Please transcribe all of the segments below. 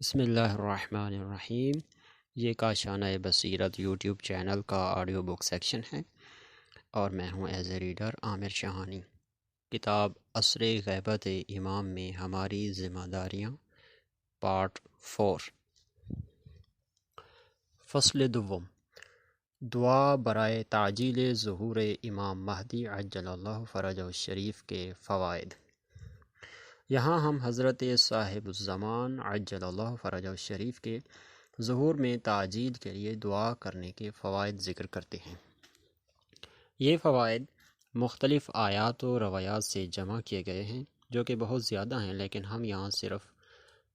بسم اللہ الرحمن الرحیم۔ یہ کاشانہ بصیرت یوٹیوب چینل کا آڈیو بک سیکشن ہے اور میں ہوں ایز اے ریڈر عامر شاہانی۔ کتاب عصر غیبت امام میں ہماری ذمہ داریاں، پارٹ 4۔ فصل دوم، دعا برائے تعجیل ظہور امام مہدی عجل اللہ فرجہ الشریف کے فوائد۔ یہاں ہم حضرت صاحب الزمان عجل اللہ فرجہ الشریف کے ظہور میں تعجیل کے لیے دعا کرنے کے فوائد ذکر کرتے ہیں۔ یہ فوائد مختلف آیات و روایات سے جمع کیے گئے ہیں جو کہ بہت زیادہ ہیں، لیکن ہم یہاں صرف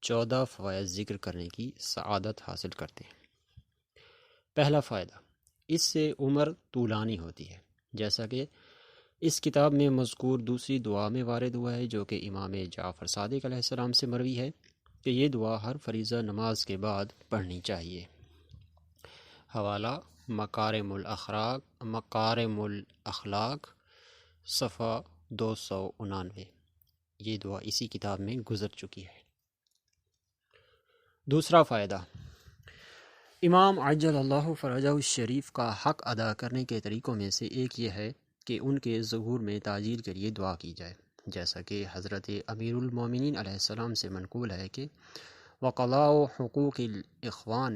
14 فوائد ذکر کرنے کی سعادت حاصل کرتے ہیں۔ پہلا فائدہ، اس سے عمر طولانی ہوتی ہے، جیسا کہ اس کتاب میں مذکور دوسری دعا میں وارد ہوا ہے جو کہ امام جعفر صادق علیہ السلام سے مروی ہے کہ یہ دعا ہر فریضہ نماز کے بعد پڑھنی چاہیے۔ حوالہ مکارم الاخلاق صفحہ 299۔ یہ دعا اسی کتاب میں گزر چکی ہے۔ دوسرا فائدہ، امام عجل اللہ فرجہ الشریف کا حق ادا کرنے کے طریقوں میں سے ایک یہ ہے کہ ان کے ظہور میں تعجیل کے لیے دعا کی جائے، جیسا کہ حضرت امیر المومنین علیہ السلام سے منقول ہے کہ وقضاء حقوق الاخوان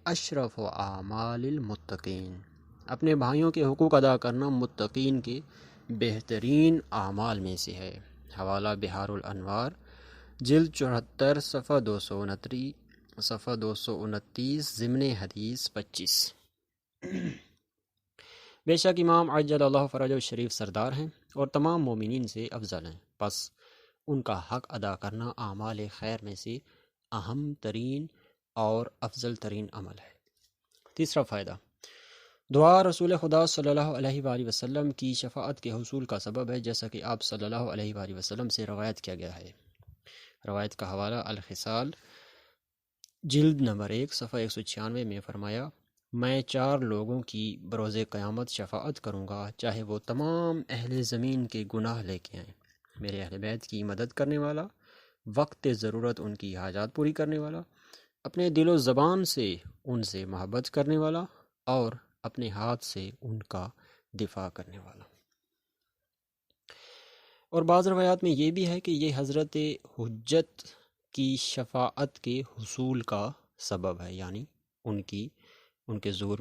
اشرف و اعمال المتقین، اپنے بھائیوں کے حقوق ادا کرنا متقین کے بہترین اعمال میں سے ہے۔ حوالہ بحار الانوار جلد 74 صفحہ 229 ضمن حدیث 25۔ بے شک امام عجل اللہ فرجہ الشریف سردار ہیں اور تمام مومنین سے افضل ہیں، پس ان کا حق ادا کرنا اعمال خیر میں سے اہم ترین اور افضل ترین عمل ہے۔ تیسرا فائدہ، دعا رسول خدا صلی اللہ علیہ وآلہ وسلم کی شفاعت کے حصول کا سبب ہے، جیسا کہ آپ صلی اللہ علیہ وآلہ وسلم سے روایت کیا گیا ہے۔ روایت کا حوالہ الخصال جلد نمبر 1 صفحہ 196 میں فرمایا، میں 4 لوگوں کی بروز قیامت شفاعت کروں گا، چاہے وہ تمام اہل زمین کے گناہ لے کے آئیں، میرے اہل بیت کی مدد کرنے والا، وقت ضرورت ان کی حاجات پوری کرنے والا، اپنے دل و زبان سے ان سے محبت کرنے والا، اور اپنے ہاتھ سے ان کا دفاع کرنے والا۔ اور بعض روایات میں یہ بھی ہے کہ یہ حضرت حجت کی شفاعت کے حصول کا سبب ہے، یعنی ان کے ظہور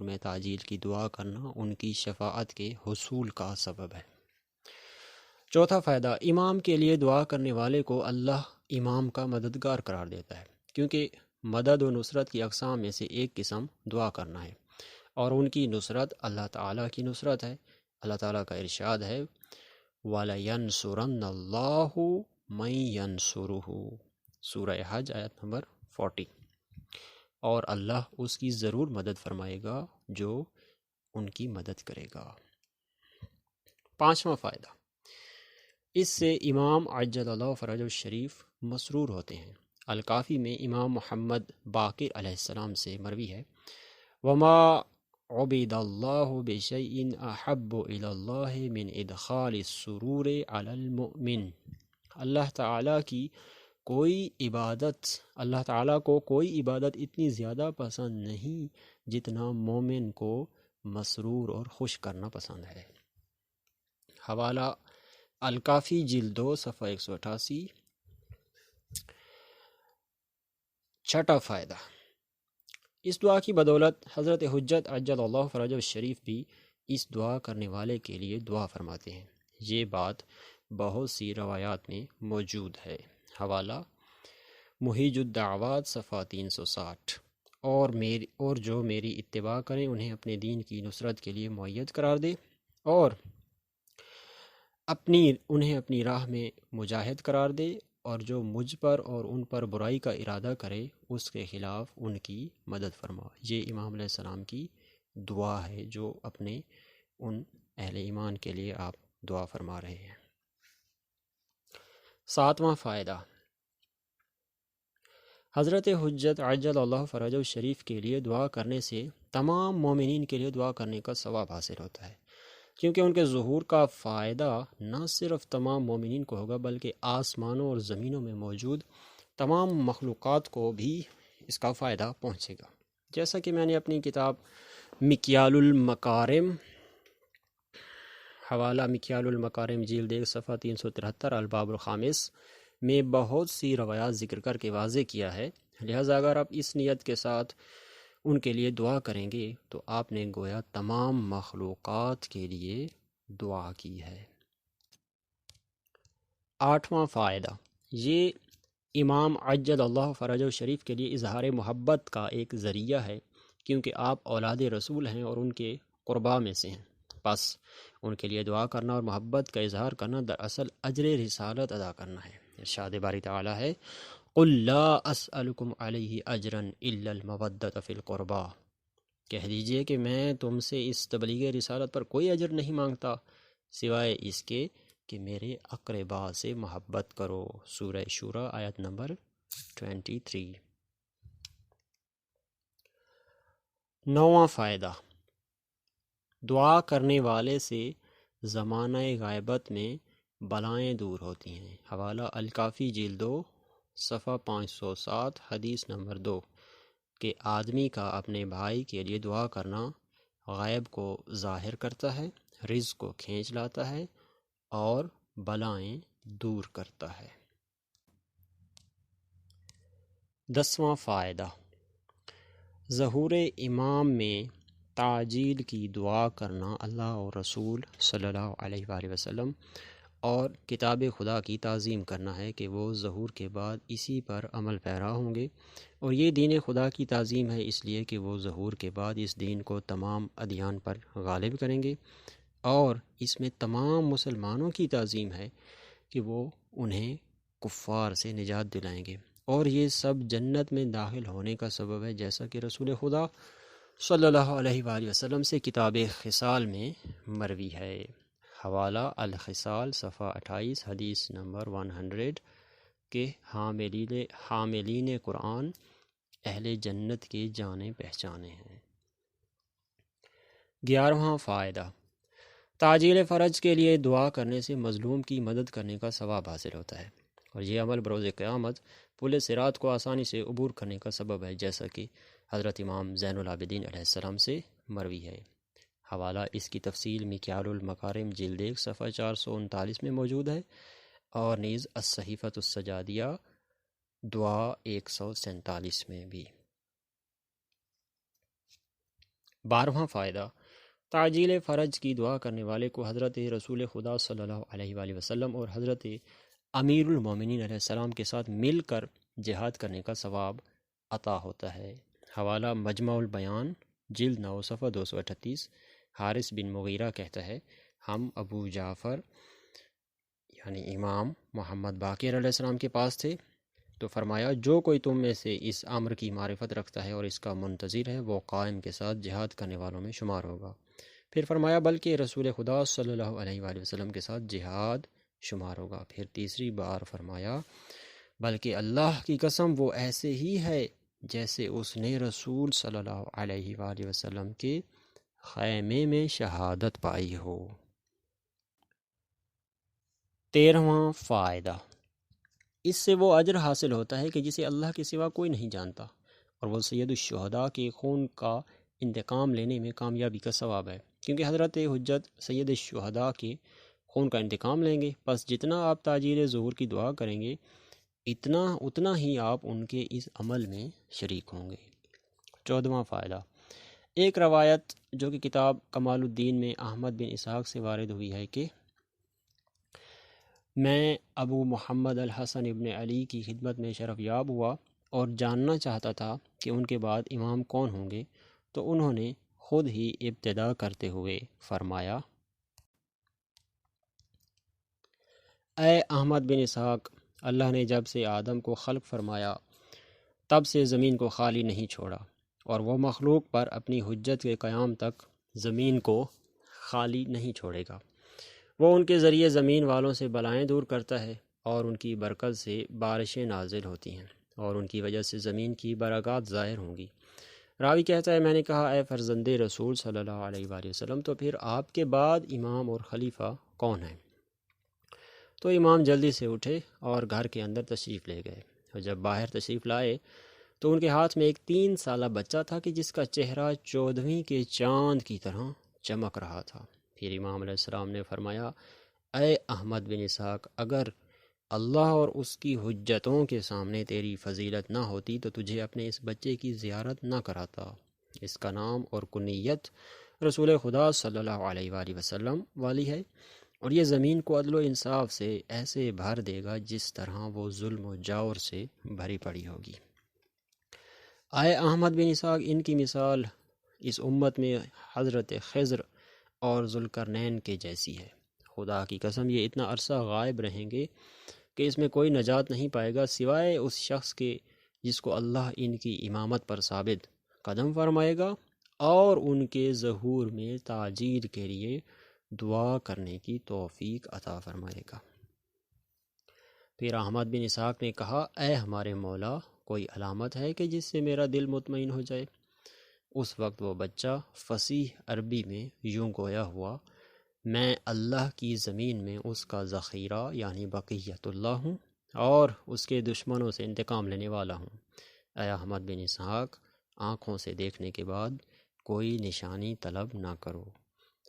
میں تعجیل کی دعا کرنا ان کی شفاعت کے حصول کا سبب ہے۔ چوتھا فائدہ، امام کے لیے دعا کرنے والے کو اللہ امام کا مددگار قرار دیتا ہے، کیونکہ مدد و نصرت کی اقسام میں سے ایک قسم دعا کرنا ہے، اور ان کی نصرت اللہ تعالیٰ کی نصرت ہے۔ اللہ تعالیٰ کا ارشاد ہے وَلَيَنْصُرَنَّ اللَّهُ مَن يَنْصُرُهُ، سورہ حج آیت نمبر 40، اور اللہ اس کی ضرور مدد فرمائے گا جو ان کی مدد کرے گا۔ پانچواں فائدہ، اس سے امام عجل اللہ فرجہ الشریف مسرور ہوتے ہیں۔ الکافی میں امام محمد باقر علیہ السلام سے مروی ہے وما عبد اللہ بشیء احب الی اللہ من ادخال السرور علی المؤمن، اللہ تعالیٰ کو کوئی عبادت اتنی زیادہ پسند نہیں جتنا مومن کو مسرور اور خوش کرنا پسند ہے۔ حوالہ الکافی جلد 2 صفحہ 188۔ چھٹا فائدہ، اس دعا کی بدولت حضرت حجت عجل اللہ فرجہ الشریف بھی اس دعا کرنے والے کے لیے دعا فرماتے ہیں۔ یہ بات بہت سی روایات میں موجود ہے۔ حوالہ محیج الدعوات صفحہ 360۔ اور جو میری اتباع کریں انہیں اپنے دین کی نصرت کے لیے مؤید قرار دے، اور انہیں اپنی راہ میں مجاہد قرار دے، اور جو مجھ پر اور ان پر برائی کا ارادہ کرے اس کے خلاف ان کی مدد فرما۔ یہ امام علیہ السلام کی دعا ہے جو اپنے ان اہل ایمان کے لیے آپ دعا فرما رہے ہیں۔ ساتواں فائدہ، حضرت حجت عجل اللہ فرجہ الشریف کے لیے دعا کرنے سے تمام مومنین کے لیے دعا کرنے کا ثواب حاصل ہوتا ہے۔ کیونکہ ان کے ظہور کا فائدہ نہ صرف تمام مومنین کو ہوگا بلکہ آسمانوں اور زمینوں میں موجود تمام مخلوقات کو بھی اس کا فائدہ پہنچے گا۔ جیسا کہ میں نے اپنی کتاب مکیال المکارم، حوالہ مکیال المکارم جلد 1 صفحہ 373 الباب الخامس میں بہت سی روایات ذکر کر کے واضح کیا ہے، لہٰذا اگر آپ اس نیت کے ساتھ ان کے لیے دعا کریں گے تو آپ نے گویا تمام مخلوقات کے لیے دعا کی ہے۔ 8واں فائدہ، یہ امام عجل اللہ فرجہ شریف کے لیے اظہار محبت کا ایک ذریعہ ہے، کیونکہ آپ اولاد رسول ہیں اور ان کے قربا میں سے ہیں، پس ان کے لیے دعا کرنا اور محبت کا اظہار کرنا دراصل اجر رسالت ادا کرنا ہے۔ ارشاد باری تعالی ہے قُلْ لَا أَسْأَلُكُمْ عَلَيْهِ أَجْرًا إِلَّا الْمَوَدَّةَ فِي الْقُرْبَى، کہہ دیجئے کہ میں تم سے اس تبلیغ رسالت پر کوئی اجر نہیں مانگتا سوائے اس کے کہ میرے اقربا سے محبت کرو۔ سورہ شورى آیت نمبر 23۔ 9واں فائدہ، دعا کرنے والے سے زمانہ غائبت میں بلائیں دور ہوتی ہیں۔ حوالہ الکافی جلد 2 صفحہ 507 حدیث نمبر 2 کہ آدمی کا اپنے بھائی کے لیے دعا کرنا غائب کو ظاہر کرتا ہے، رزق کو کھینچ لاتا ہے اور بلائیں دور کرتا ہے۔ 10واں فائدہ، ظہور امام میں تعجیل کی دعا کرنا اللہ اور رسول صلی اللہ علیہ وآلہ وسلم اور کتاب خدا کی تعظیم کرنا ہے کہ وہ ظہور کے بعد اسی پر عمل پیرا ہوں گے، اور یہ دین خدا کی تعظیم ہے اس لیے کہ وہ ظہور کے بعد اس دین کو تمام ادیان پر غالب کریں گے، اور اس میں تمام مسلمانوں کی تعظیم ہے کہ وہ انہیں کفار سے نجات دلائیں گے، اور یہ سب جنت میں داخل ہونے کا سبب ہے، جیسا کہ رسول خدا صلی اللہ علیہ وآلہ وسلم سے کتاب خصال میں مروی ہے۔ حوالہ الخصال صفحہ 28 حدیث نمبر 100 کہ حاملین قرآن اہل جنت کے جانے پہچانے ہیں۔ 11واں فائدہ، تعجیل فرج کے لیے دعا کرنے سے مظلوم کی مدد کرنے کا ثواب حاصل ہوتا ہے، اور یہ عمل بروز قیامت پل صراط کو آسانی سے عبور کرنے کا سبب ہے، جیسا کہ حضرت امام زین العابدین علیہ السلام سے مروی ہے۔ حوالہ اس کی تفصیل مکیال المکارم جلد 1 صفحہ 439 میں موجود ہے، اور نیز الصحیفۃ السجادیہ دعا 147 میں بھی۔ 12واں فائدہ، تعجیل فرج کی دعا کرنے والے کو حضرت رسول خدا صلی اللہ علیہ وآلہ وسلم اور حضرت امیر المومنین علیہ السلام کے ساتھ مل کر جہاد کرنے کا ثواب عطا ہوتا ہے۔ حوالہ مجمع البیان جلد 9 صفحہ 238 حارث بن مغیرہ کہتا ہے ہم ابو جعفر یعنی امام محمد باقر علیہ السلام کے پاس تھے تو فرمایا جو کوئی تم میں سے اس امر کی معرفت رکھتا ہے اور اس کا منتظر ہے وہ قائم کے ساتھ جہاد کرنے والوں میں شمار ہوگا۔ پھر فرمایا بلکہ رسول خدا صلی اللہ علیہ وآلہ وسلم کے ساتھ جہاد شمار ہوگا۔ پھر تیسری بار فرمایا بلکہ اللہ کی قسم وہ ایسے ہی ہے جیسے اس نے رسول صلی اللہ علیہ وآلہ وسلم کے خیمے میں شہادت پائی ہو۔ 13واں فائدہ، اس سے وہ اجر حاصل ہوتا ہے کہ جسے اللہ کے سوا کوئی نہیں جانتا، اور وہ سید الشہداء کے خون کا انتقام لینے میں کامیابی کا ثواب ہے، کیونکہ حضرت حجت سید الشہداء کے خون کا انتقام لیں گے، پس جتنا آپ تعجیل ظہور کی دعا کریں گے اتنا ہی آپ ان کے اس عمل میں شریک ہوں گے۔ 14واں فائدہ، ایک روایت جو کہ کتاب کمال الدین میں احمد بن اسحاق سے وارد ہوئی ہے کہ میں ابو محمد الحسن ابن علی کی خدمت میں شرف یاب ہوا اور جاننا چاہتا تھا کہ ان کے بعد امام کون ہوں گے، تو انہوں نے خود ہی ابتدا کرتے ہوئے فرمایا اے احمد بن اسحاق، اللہ نے جب سے آدم کو خلق فرمایا تب سے زمین کو خالی نہیں چھوڑا، اور وہ مخلوق پر اپنی حجت کے قیام تک زمین کو خالی نہیں چھوڑے گا۔ وہ ان کے ذریعے زمین والوں سے بلائیں دور کرتا ہے، اور ان کی برکت سے بارشیں نازل ہوتی ہیں، اور ان کی وجہ سے زمین کی برکات ظاہر ہوں گی۔ راوی کہتا ہے میں نے کہا اے فرزند رسول صلی اللہ علیہ وآلہ وسلم تو پھر آپ کے بعد امام اور خلیفہ کون ہیں؟ تو امام جلدی سے اٹھے اور گھر کے اندر تشریف لے گئے، اور جب باہر تشریف لائے تو ان کے ہاتھ میں ایک 3 سالہ بچہ تھا کہ جس کا چہرہ 14ویں کے چاند کی طرح چمک رہا تھا۔ پھر امام علیہ السلام نے فرمایا اے احمد بن اسحاق، اگر اللہ اور اس کی حجتوں کے سامنے تیری فضیلت نہ ہوتی تو تجھے اپنے اس بچے کی زیارت نہ کراتا۔ اس کا نام اور کنیت رسول خدا صلی اللہ علیہ وآلہ وسلم والی ہے، اور یہ زمین کو عدل و انصاف سے ایسے بھر دے گا جس طرح وہ ظلم و جور سے بھری پڑی ہوگی۔ اے احمد بن اسحاق، ان کی مثال اس امت میں حضرت خضر اور ذوالقرنین کے جیسی ہے۔ خدا کی قسم یہ اتنا عرصہ غائب رہیں گے کہ اس میں کوئی نجات نہیں پائے گا سوائے اس شخص کے جس کو اللہ ان کی امامت پر ثابت قدم فرمائے گا اور ان کے ظہور میں تاجیر کے لیے دعا کرنے کی توفیق عطا فرمائے گا۔ پھر احمد بن اسحاق نے کہا اے ہمارے مولا، کوئی علامت ہے کہ جس سے میرا دل مطمئن ہو جائے؟ اس وقت وہ بچہ فصیح عربی میں یوں گویا ہوا میں اللہ کی زمین میں اس کا ذخیرہ یعنی بقیت اللہ ہوں اور اس کے دشمنوں سے انتقام لینے والا ہوں۔ اے احمد بن اسحاق، آنکھوں سے دیکھنے کے بعد کوئی نشانی طلب نہ کرو۔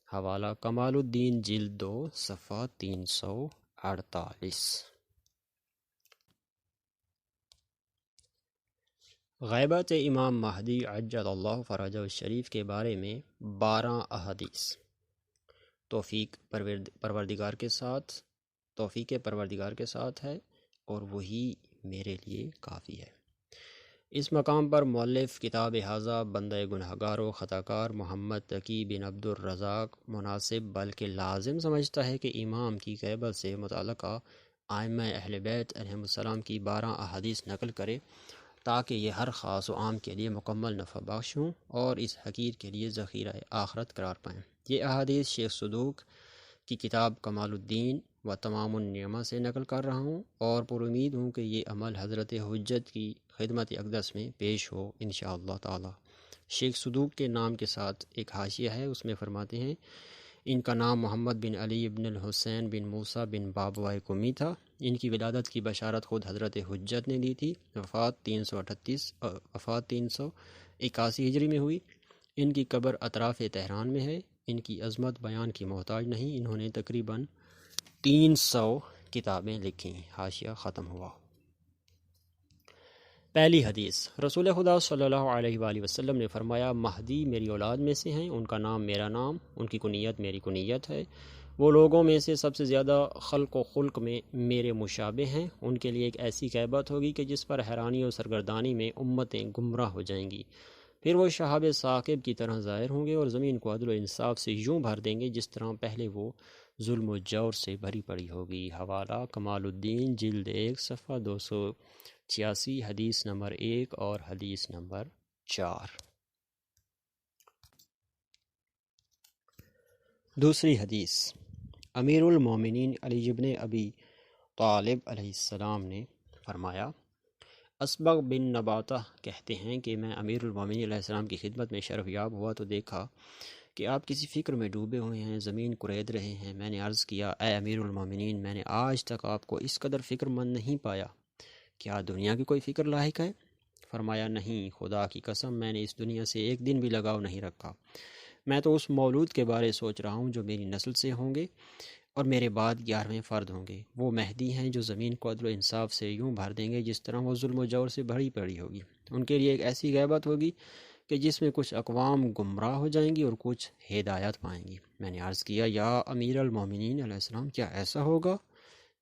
حوالہ کمال الدین جلد 2 صفحہ 348۔ غیبت امام مہدی عجل اللہ فرجہ الشریف کے بارے میں 12 احادیث۔ توفیق پروردگار کے ساتھ ہے اور وہی میرے لیے کافی ہے۔ اس مقام پر مؤلف کتاب ھذا بندہ گنہگار و خطاکار محمد تقی بن عبد الرزاق مناسب بلکہ لازم سمجھتا ہے کہ امام کی غیبت سے متعلقہ ائمہ اہل بیت علیہم السلام کی 12 احادیث نقل کرے تاکہ یہ ہر خاص و عام کے لیے مکمل نفع بخش ہوں اور اس حقیر کے لیے ذخیرہ آخرت قرار پائیں۔ یہ احادیث شیخ صدوق کی کتاب کمال الدین و تمام النعمہ سے نقل کر رہا ہوں اور پر امید ہوں کہ یہ عمل حضرت حجت کی خدمت اقدس میں پیش ہو انشاءاللہ تعالی۔ شیخ صدوق کے نام کے ساتھ ایک حاشیہ ہے، اس میں فرماتے ہیں ان کا نام محمد بن علی بن الحسین بن موسیٰ بن بابوائے قمی تھا۔ ان کی ولادت کی بشارت خود حضرت حجت نے دی تھی۔ وفات 381 ہجری میں ہوئی۔ ان کی قبر اطراف تہران میں ہے۔ ان کی عظمت بیان کی محتاج نہیں، انہوں نے تقریباً 300 کتابیں لکھیں۔ حاشیہ ختم ہوا۔ پہلی حدیث، رسول خدا صلی اللہ علیہ وآلہ وسلم نے فرمایا مہدی میری اولاد میں سے ہیں، ان کا نام میرا نام، ان کی کنیت میری کنیت ہے، وہ لوگوں میں سے سب سے زیادہ خلق و خلق میں میرے مشابہ ہیں، ان کے لیے ایک ایسی غیبت ہوگی کہ جس پر حیرانی اور سرگردانی میں امتیں گمراہ ہو جائیں گی، پھر وہ شہاب ثاقب کی طرح ظاہر ہوں گے اور زمین کو عدل و انصاف سے یوں بھر دیں گے جس طرح پہلے وہ ظلم و جور سے بھری پڑی ہوگی۔ حوالہ کمال الدین جلد 1 صفحہ 286، حدیث نمبر 1 اور حدیث نمبر 4۔ دوسری حدیث، امیر المومنین علی بن ابی طالب علیہ السلام نے فرمایا، اسبغ بن نباتہ کہتے ہیں کہ میں امیر المومنین علیہ السلام کی خدمت میں شرف یاب ہوا تو دیکھا کہ آپ کسی فکر میں ڈوبے ہوئے ہیں، زمین کرید رہے ہیں۔ میں نے عرض کیا اے امیر المومنین، میں نے آج تک آپ کو اس قدر فکر مند نہیں پایا، کیا دنیا کی کوئی فکر لاحق ہے؟ فرمایا نہیں، خدا کی قسم میں نے اس دنیا سے ایک دن بھی لگاؤ نہیں رکھا، میں تو اس مولود کے بارے سوچ رہا ہوں جو میری نسل سے ہوں گے اور میرے بعد 11ویں فرد ہوں گے، وہ مہدی ہیں جو زمین کو عدل و انصاف سے یوں بھر دیں گے جس طرح وہ ظلم و جور سے بھری پڑی ہوگی۔ ان کے لیے ایک ایسی غیبت ہوگی کہ جس میں کچھ اقوام گمراہ ہو جائیں گی اور کچھ ہدایت پائیں گی۔ میں نے عرض کیا یا امیر المومنین علیہ السلام، کیا ایسا ہوگا؟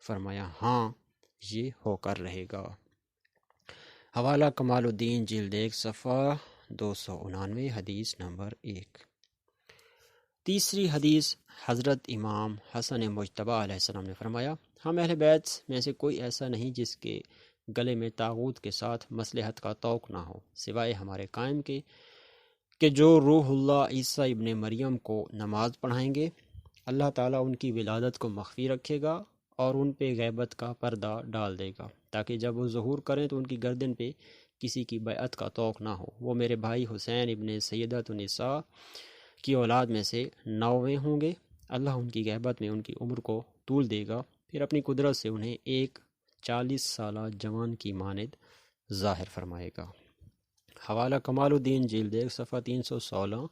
فرمایا ہاں، یہ ہو کر رہے گا۔ حوالہ کمال الدین جلد 1 صفحہ 299، حدیث نمبر 1۔ تیسری حدیث، حضرت امام حسن مجتبی علیہ السلام نے فرمایا، ہم اہل بیت میں سے کوئی ایسا نہیں جس کے گلے میں طاغوت کے ساتھ مصلحت کا طوق نہ ہو، سوائے ہمارے قائم کے کہ جو روح اللہ عیسیٰ ابن مریم کو نماز پڑھائیں گے، اللہ تعالیٰ ان کی ولادت کو مخفی رکھے گا اور ان پہ غیبت کا پردہ ڈال دے گا تاکہ جب وہ ظہور کریں تو ان کی گردن پہ کسی کی بیعت کا توق نہ ہو۔ وہ میرے بھائی حسین ابن سیدۃ النساء کی اولاد میں سے 9ویں ہوں گے۔ اللہ ان کی غیبت میں ان کی عمر کو طول دے گا، پھر اپنی قدرت سے انہیں ایک 40 سالہ جوان کی مانند ظاہر فرمائے گا۔ حوالہ کمال الدین جلد 1 صفحہ 316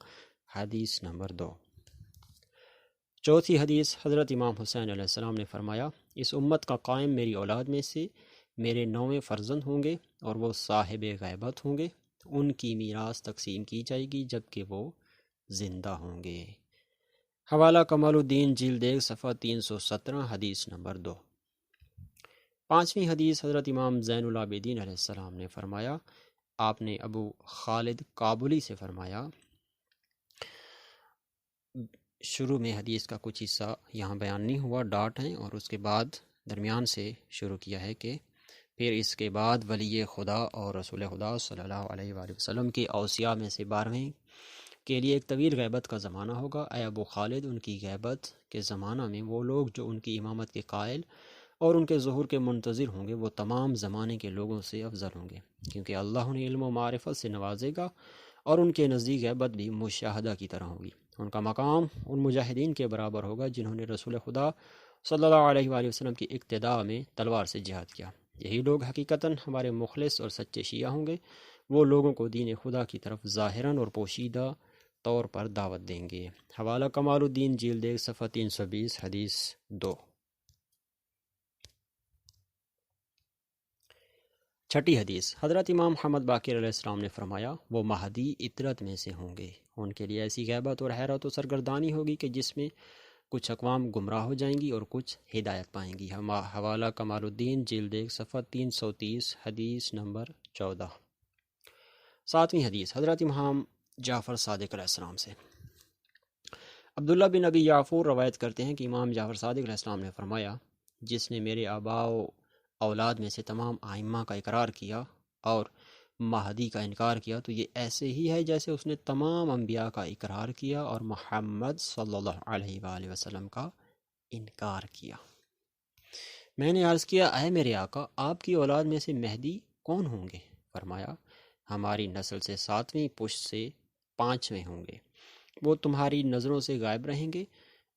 حدیث نمبر 2۔ چوتھی حدیث، حضرت امام حسین علیہ السلام نے فرمایا، اس امت کا قائم میری اولاد میں سے میرے 9ویں فرزند ہوں گے اور وہ صاحب غیبت ہوں گے۔ ان کی میراث تقسیم کی جائے گی جبکہ وہ زندہ ہوں گے۔ حوالہ کمال الدین جلد 1 صفحہ 317 حدیث نمبر 2۔ پانچویں حدیث، حضرت امام زین العابدین علیہ السلام نے فرمایا، آپ نے ابو خالد کابلی سے فرمایا، شروع میں حدیث کا کچھ حصہ یہاں بیان نہیں ہوا، ڈاٹ ہیں، اور اس کے بعد درمیان سے شروع کیا ہے کہ پھر اس کے بعد ولی خدا اور رسول خدا صلی اللہ علیہ وآلہ وسلم کے اوصیاء میں سے 12ویں کے لیے ایک طویل غیبت کا زمانہ ہوگا۔ اے ابو خالد، ان کی غیبت کے زمانہ میں وہ لوگ جو ان کی امامت کے قائل اور ان کے ظہور کے منتظر ہوں گے وہ تمام زمانے کے لوگوں سے افضل ہوں گے، کیونکہ اللہ انہیں علم و معرفت سے نوازے گا اور ان کے نزدیک غیبت بھی مشاہدہ کی طرح ہوگی۔ ان کا مقام ان مجاہدین کے برابر ہوگا جنہوں نے رسول خدا صلی اللہ علیہ وآلہ وسلم کی اقتداء میں تلوار سے جہاد کیا۔ یہی لوگ حقیقتاً ہمارے مخلص اور سچے شیعہ ہوں گے۔ وہ لوگوں کو دین خدا کی طرف ظاہراً اور پوشیدہ طور پر دعوت دیں گے۔ حوالہ کمال الدین جلد 1 صفحہ 320 حدیث 2۔ چھٹی حدیث، حضرت امام محمد باقر علیہ السلام نے فرمایا، وہ مہدی اطرت میں سے ہوں گے، ان کے لیے ایسی غیبت اور حیرت و سرگردانی ہوگی کہ جس میں کچھ اقوام گمراہ ہو جائیں گی اور کچھ ہدایت پائیں گی۔ حوالہ کمال الدین جلد 1 صفحہ 330 حدیث نمبر 14۔ ساتویں حدیث، حضرت امام جعفر صادق علیہ السلام سے، عبداللہ بن ابی یعفور روایت کرتے ہیں کہ امام جعفر صادق علیہ السلام نے فرمایا، جس نے میرے آباء و اولاد میں سے تمام ائمہ کا اقرار کیا اور مہدی کا انکار کیا تو یہ ایسے ہی ہے جیسے اس نے تمام انبیاء کا اقرار کیا اور محمد صلی اللہ علیہ وآلہ وسلم کا انکار کیا۔ میں نے عرض کیا، اے میرے آقا، آپ کی اولاد میں سے مہدی کون ہوں گے؟ فرمایا، ہماری نسل سے 7ویں پشت سے 5ویں ہوں گے، وہ تمہاری نظروں سے غائب رہیں گے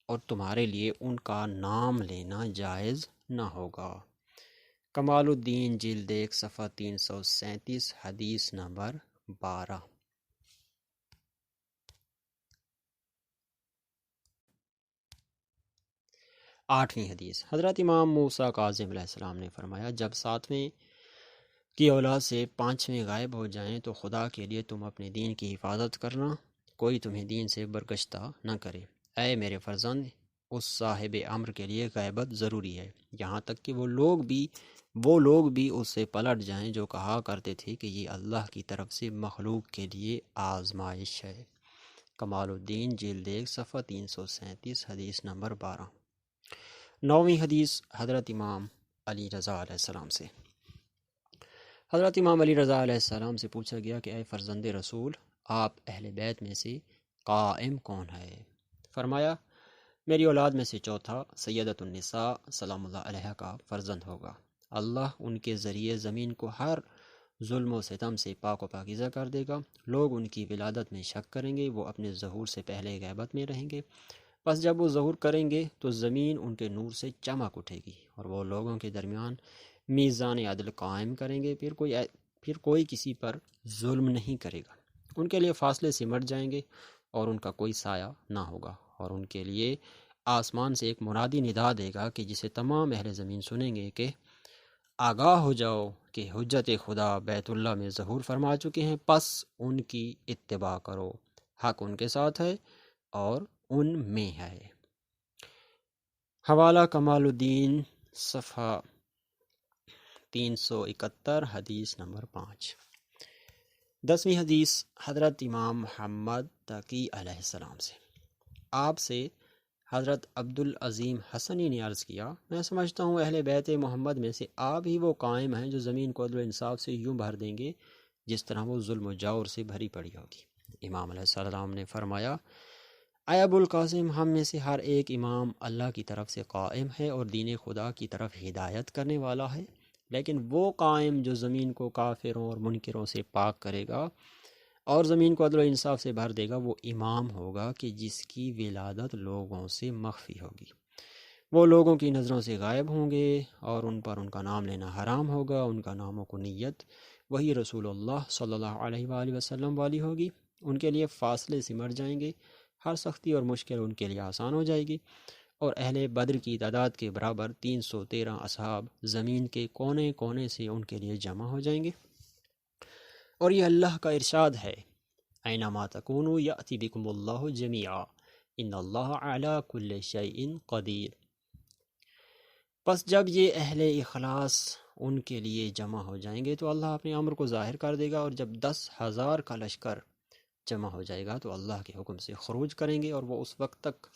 اور تمہارے لیے ان کا نام لینا جائز نہ ہوگا۔ کمال الدین جلد 1 صفحہ 337 حدیث نمبر 12۔ آٹھویں حدیث، حضرت امام موسیٰ کاظم علیہ السلام نے فرمایا، جب 7ویں کی اولاد سے 5ویں غائب ہو جائیں تو خدا کے لیے تم اپنے دین کی حفاظت کرنا، کوئی تمہیں دین سے برگشتہ نہ کرے۔ اے میرے فرزند، اس صاحب امر کے لیے غیبت ضروری ہے، یہاں تک کہ وہ لوگ بھی اس سے پلٹ جائیں جو کہا کرتے تھے کہ یہ اللہ کی طرف سے مخلوق کے لیے آزمائش ہے۔ کمال الدین جلد 1 صفحہ 337 حدیث نمبر 12۔ نویں حدیث، حضرت امام علی رضا علیہ السلام سے، حضرت امام علی رضا علیہ السلام سے پوچھا گیا کہ اے فرزند رسول، آپ اہل بیت میں سے قائم کون ہے؟ فرمایا، میری اولاد میں سے چوتھا سیدۃ النساء سلام اللہ علیہ کا فرزند ہوگا۔ اللہ ان کے ذریعے زمین کو ہر ظلم و ستم سے پاک و پاکیزہ کر دے گا۔ لوگ ان کی ولادت میں شک کریں گے، وہ اپنے ظہور سے پہلے غیبت میں رہیں گے، پس جب وہ ظہور کریں گے تو زمین ان کے نور سے چمک اٹھے گی اور وہ لوگوں کے درمیان میزان عدل قائم کریں گے، پھر کوئی کسی پر ظلم نہیں کرے گا۔ ان کے لیے فاصلے سمٹ جائیں گے اور ان کا کوئی سایہ نہ ہوگا، اور ان کے لیے آسمان سے ایک منادی ندا دے گا کہ جسے تمام اہل زمین سنیں گے کہ آگاہ ہو جاؤ کہ حجت خدا بیت اللہ میں ظہور فرما چکے ہیں، پس ان کی اتباع کرو، حق ان کے ساتھ ہے اور ان میں ہے۔ حوالہ کمال الدین صفحہ 371 حدیث نمبر 5۔ 10ویں حدیث، حضرت امام محمد تقی علیہ السلام سے، آپ سے حضرت عبدالعظیم حسنی نے عرض کیا، میں سمجھتا ہوں اہل بیت محمد میں سے آپ ہی وہ قائم ہیں جو زمین کو عدل و انصاف سے یوں بھر دیں گے جس طرح وہ ظلم و جور سے بھری پڑی ہوگی۔ امام علیہ السلام نے فرمایا، اے ابو القاسم، ہم میں سے ہر ایک امام اللہ کی طرف سے قائم ہے اور دین خدا کی طرف ہدایت کرنے والا ہے۔ لیکن وہ قائم جو زمین کو کافروں اور منکروں سے پاک کرے گا اور زمین کو عدل و انصاف سے بھر دے گا، وہ امام ہوگا کہ جس کی ولادت لوگوں سے مخفی ہوگی۔ وہ لوگوں کی نظروں سے غائب ہوں گے اور ان پر ان کا نام لینا حرام ہوگا۔ ان کا نام و کنیت وہی رسول اللہ صلی اللہ علیہ وآلہ وسلم والی ہوگی۔ ان کے لیے فاصلے سمٹ جائیں گے، ہر سختی اور مشکل ان کے لیے آسان ہو جائے گی، اور اہل بدر کی تعداد کے برابر 313 اصحاب زمین کے کونے کونے سے ان کے لیے جمع ہو جائیں گے۔ اور یہ اللہ کا ارشاد ہے، اینما تکونوا یأتی بکم اللہ جمیعا ان اللہ علی کل شیء قدیر۔ پس جب یہ اہل اخلاص ان کے لیے جمع ہو جائیں گے تو اللہ اپنے امر کو ظاہر کر دے گا، اور جب 10,000 کا لشکر جمع ہو جائے گا تو اللہ کے حکم سے خروج کریں گے، اور وہ اس وقت تک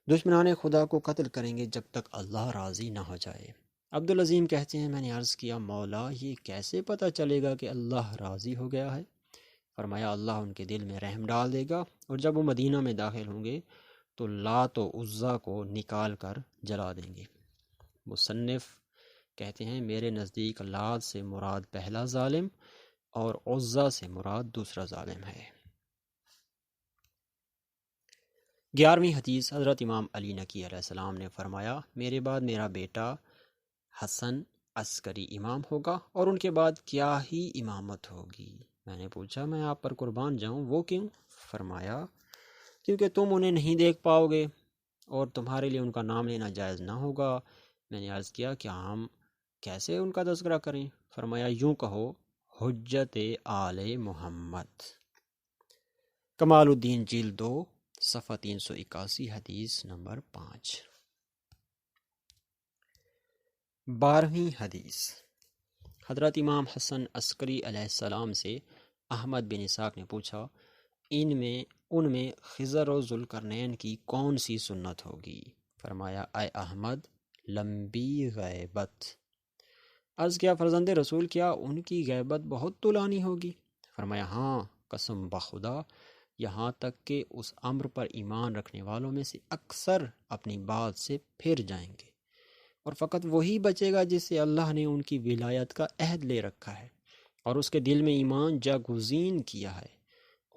دشمنان خدا کو قتل کریں گے جب تک اللہ راضی نہ ہو جائے۔ عبدالعظیم کہتے ہیں، میں نے عرض کیا مولا یہ کیسے پتہ چلے گا کہ اللہ راضی ہو گیا ہے؟ فرمایا اللہ ان کے دل میں رحم ڈال دے گا، اور جب وہ مدینہ میں داخل ہوں گے تو لات و عزا کو نکال کر جلا دیں گے۔ مصنف کہتے ہیں میرے نزدیک لات سے مراد پہلا ظالم اور عزا سے مراد دوسرا ظالم ہے۔ 11ویں حدیث، حضرت امام علی نقی علیہ السلام نے فرمایا، میرے بعد میرا بیٹا حسن عسکری امام ہوگا، اور ان کے بعد کیا ہی امامت ہوگی؟ میں نے پوچھا میں آپ پر قربان جاؤں، وہ کیوں؟ فرمایا کیونکہ تم انہیں نہیں دیکھ پاؤ گے اور تمہارے لیے ان کا نام لینا جائز نہ ہوگا۔ میں نے عرض کیا کیا ہم کیسے ان کا تذکرہ کریں؟ فرمایا یوں کہو حجت آل محمد۔ کمال الدین جلد 2 صفحہ 381 حدیث نمبر 5۔ 12ویں حدیث، حضرت امام حسن عسکری علیہ السلام سے احمد بن اسحاق نے پوچھا ان میں خضر و ذوالقرنین کی کون سی سنت ہوگی؟ فرمایا اے احمد لمبی غیبت۔ عرض کیا فرزند رسول کیا ان کی غیبت بہت طولانی ہوگی؟ فرمایا ہاں قسم بخدا، یہاں تک کہ اس امر پر ایمان رکھنے والوں میں سے اکثر اپنی بات سے پھر جائیں گے، اور فقط وہی بچے گا جس سے اللہ نے ان کی ولایت کا عہد لے رکھا ہے اور اس کے دل میں ایمان جاگزین کیا ہے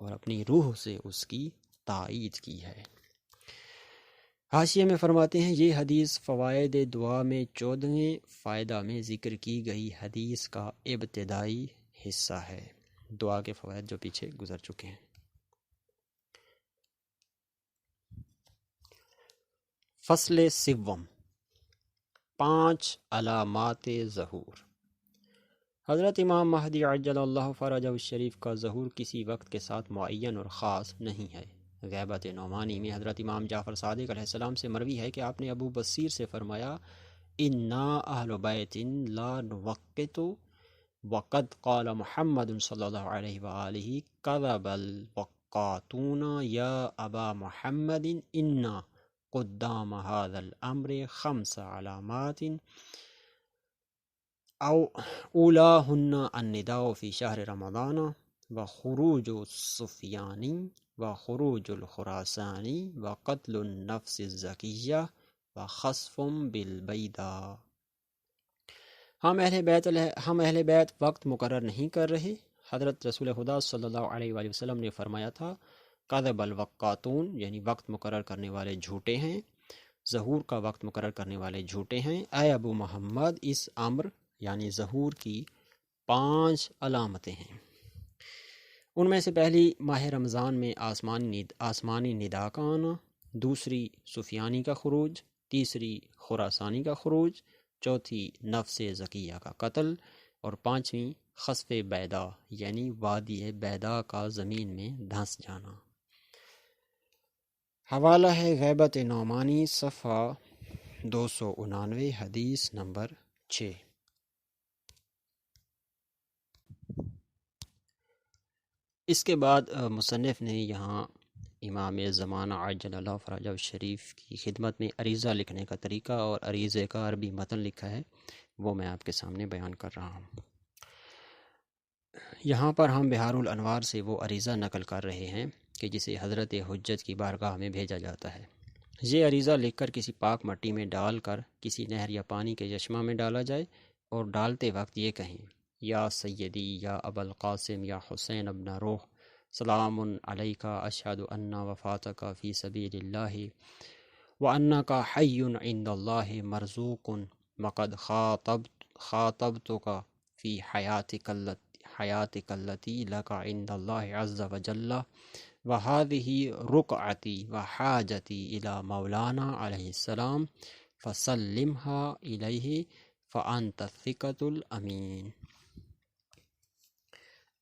اور اپنی روح سے اس کی تائید کی ہے۔ حاشیے میں فرماتے ہیں یہ حدیث فوائد دعا میں 14ویں فائدہ میں ذکر کی گئی حدیث کا ابتدائی حصہ ہے۔ دعا کے فوائد جو پیچھے گزر چکے ہیں۔ فصل سوم، 5 علامات ظہور۔ حضرت امام مہدی عجل اللہ فرجہ الشریف کا ظہور کسی وقت کے ساتھ معین اور خاص نہیں ہے۔ غیبت نعمانی میں حضرت امام جعفر صادق علیہ السلام سے مروی ہے کہ آپ نے ابو بصیر سے فرمایا انا اہل بیت لا نوقت وقد قال محمد صلی اللہ علیہ وآلہ کذب الوقاتون یا ابا محمد انا قدام هذا الامر 5 علامات اولاہن النداء فی شہر رمضان وخروج السفیانی وخروج الخراسانی وقتل النفس الزکیہ وخسف بالبیداء۔ ہم اہل بیت وقت مقرر نہیں کر رہے۔ حضرت رسول خدا صلی اللہ علیہ وآلہ وسلم نے فرمایا تھا کذب الوقاتون یعنی وقت مقرر کرنے والے جھوٹے ہیں، ظہور کا وقت مقرر کرنے والے جھوٹے ہیں۔ اے ابو محمد اس امر یعنی ظہور کی 5 علامتیں ہیں۔ ان میں سے پہلی ماہ رمضان میں آسمانی ندا کا آنا، دوسری سفیانی کا خروج، تیسری خراسانی کا خروج، چوتھی نفس زکیہ کا قتل، اور 5ویں خسف بیدا یعنی وادی بیدا کا زمین میں دھنس جانا۔ حوالہ ہے غیبت نعمانی صفحہ 299 حدیث نمبر 6۔ اس کے بعد مصنف نے یہاں امام زمانہ عجل اللہ فرجہ الشریف کی خدمت میں عریضہ لکھنے کا طریقہ اور عریضے کا عربی متن لکھا ہے، وہ میں آپ کے سامنے بیان کر رہا ہوں۔ یہاں پر ہم بحار الانوار سے وہ عریضہ نقل کر رہے ہیں کہ جسے حضرت حجت کی بارگاہ میں بھیجا جاتا ہے۔ یہ عریضہ لکھ کر کسی پاک مٹی میں ڈال کر کسی نہر یا پانی کے چشمہ میں ڈالا جائے اور ڈالتے وقت یہ کہیں: یا سیدی یا ابا القاسم یا حسین ابن روح، سلام علیکا اشہد ان وفاتک فی سبیل اللہ وانک حی عند اللہ مرزوق وقد خاطبتک فی حیاتک التی لک عند اللہ عز وجل وهذه رقعتی وحاجتی الی مولانا علیہ السلام فسلمها الیہ فانت الثقۃ الامین۔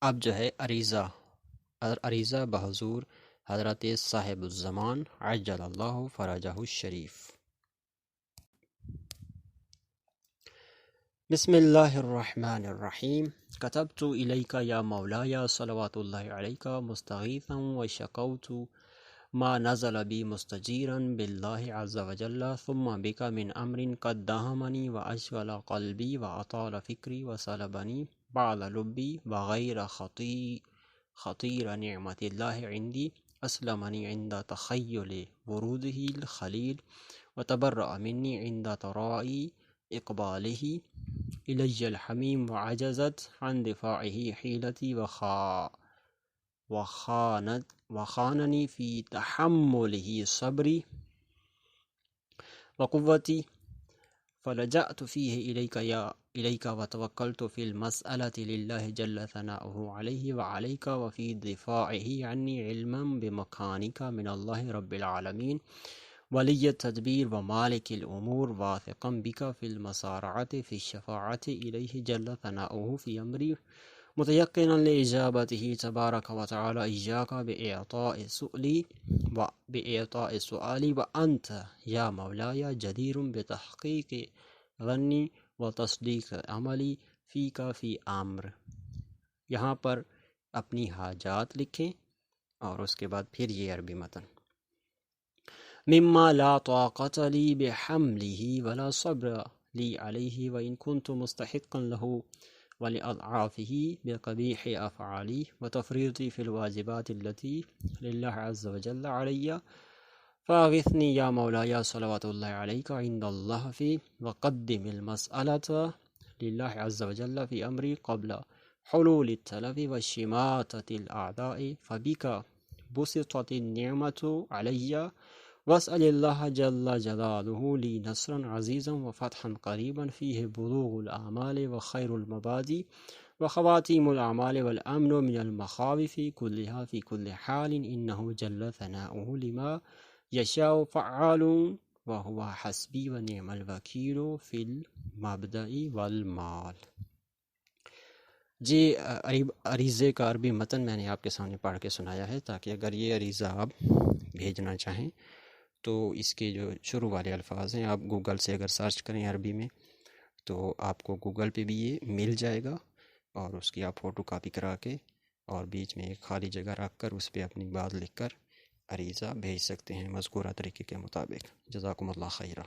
اب جو ہے عریضہ بحضور حضرت صاحب الزمان عجل اللہ فرجہ الشریف۔ بسم اللہ الرحمن الرحیم۔ کتبت الیک یا مولاي صلوات اللہ علیک مستغیثا وشکوت ما نزل بی مستجیرا باللہ عز وجل ثم بک من امر قد داہمنی واشغل قلبی واطال فکری وسلبنی بعض لبی وغیر خطیر نعمت اللہ عندی اسلمنی عند تخیل ورودہ الخلیل وتبرأ منی عند ترائی اقبالہ الی الحمیم وعجزت عن دفاعہ حیلتی وخاننی فی تحملہ صبری وقوتی فلجأت فیہ الیک وتوکلت فی المسألة للہ جل ثناؤہ علیہ وعلیک وفی دفاعہ عنی علما بمکانک من اللہ رب العالمین ولی التدبیر ومالک الامور واثقا بک فی المسارعۃ فی الشفاعۃ الیہ جل ثناؤہ فی امری متیقنا لاجابتہ تبارک وتعالی ایاک بإعطاء سؤالی وانت یا مولاي جدیر بتحقیق ظنی وتصدیق عملی فیک فی امر۔ یہاں پر اپنی حاجات لکھیں اور اس کے بعد پھر یہ عربی متن: مما لا طاقت لی بحملہ ولا صبر لی علیہ وإن كنت مستحقا له ولأضعافه بقبیح افعالی وتفریطی فی الواجبات التي للہ عز وجل علی فاغثنی یا مولاي صلوات اللہ علیک عند اللہ فی وقدم المسألة للہ عز وجل فی امری قبل حلول التلف وشماتة الأعداء فبك بسطت النعمة علی واسأل اللہ جل جلالہ لی نصرا عزیزا وفتحا قریبا فیہ بلوغ الآمال وخیر المبادی وخواتیم الأعمال والأمن من المخاوف كلها في كل حال إنه جل ثناؤه لما يشاء فعال وهو حسبي ونعم الوكيل في المبدأ والمال۔ جی عریضے کا عربی متن میں نے آپ کے سامنے پڑھ کے سنایا ہے، تاکہ اگر یہ عریضہ آپ بھیجنا چاہیں تو اس کے جو شروع والے الفاظ ہیں آپ گوگل سے اگر سرچ کریں عربی میں تو آپ کو گوگل پہ بھی یہ مل جائے گا، اور اس کی آپ فوٹو کاپی کرا کے اور بیچ میں ایک خالی جگہ رکھ کر اس پہ اپنی بات لکھ کر عریضہ بھیج سکتے ہیں مذکورہ طریقے کے مطابق۔ جزاکم اللہ خیرہ۔